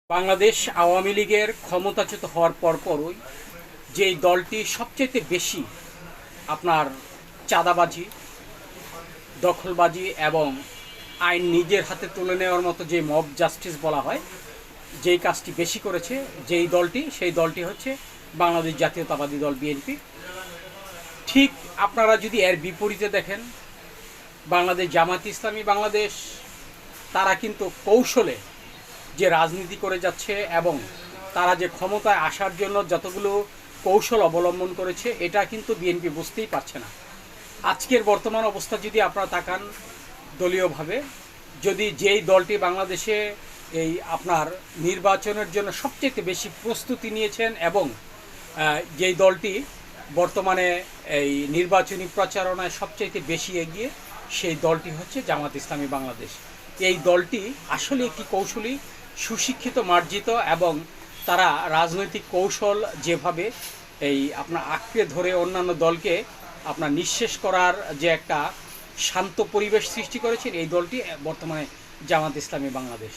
বাংলাদেশ আওয়ামী লীগের ক্ষমতাচ্যুত হওয়ার পরপরই যেই দলটি সবচেয়ে বেশি আপনার চাঁদাবাজি, দখলবাজি এবং আইন নিজের হাতে তুলে নেওয়ার মতো যে মব জাস্টিস বলা হয়, যেই কাজটি বেশি করেছে সেই দলটি হচ্ছে বাংলাদেশ জাতীয়তাবাদী দল বিএনপি। ঠিক আপনারা যদি এর বিপরীতে দেখেন, বাংলাদেশ জামাত ইসলামী বাংলাদেশ, তারা কিন্তু কৌশলে যে রাজনীতি করে যাচ্ছে এবং তারা যে ক্ষমতায় আসার জন্য যতগুলো কৌশল অবলম্বন করেছে, এটা কিন্তু বিএনপি বুঝতেই পারছে না। আজকের বর্তমান অবস্থা যদি আপনারা তাকান দলীয়ভাবে, যদি যেই দলটি বাংলাদেশে এই আপনার নির্বাচনের জন্য সবচেয়ে বেশি প্রস্তুতি নিয়েছেন এবং যেই দলটি বর্তমানে এই নির্বাচনী প্রচারণায় সবচেয়ে বেশি এগিয়ে, সেই দলটি হচ্ছে জামাত ইসলামী বাংলাদেশ। এই দলটি আসলে একটি কৌশলী, সুশিক্ষিত, মার্জিত এবং তারা রাজনৈতিক কৌশল যেভাবে এই আপনার আঁকড়ে ধরে অন্যান্য দলকে আপনার নিঃশেষ করার যে একটা শান্ত পরিবেশ সৃষ্টি করেছেন, এই দলটি বর্তমানে জামাত ইসলামী বাংলাদেশ।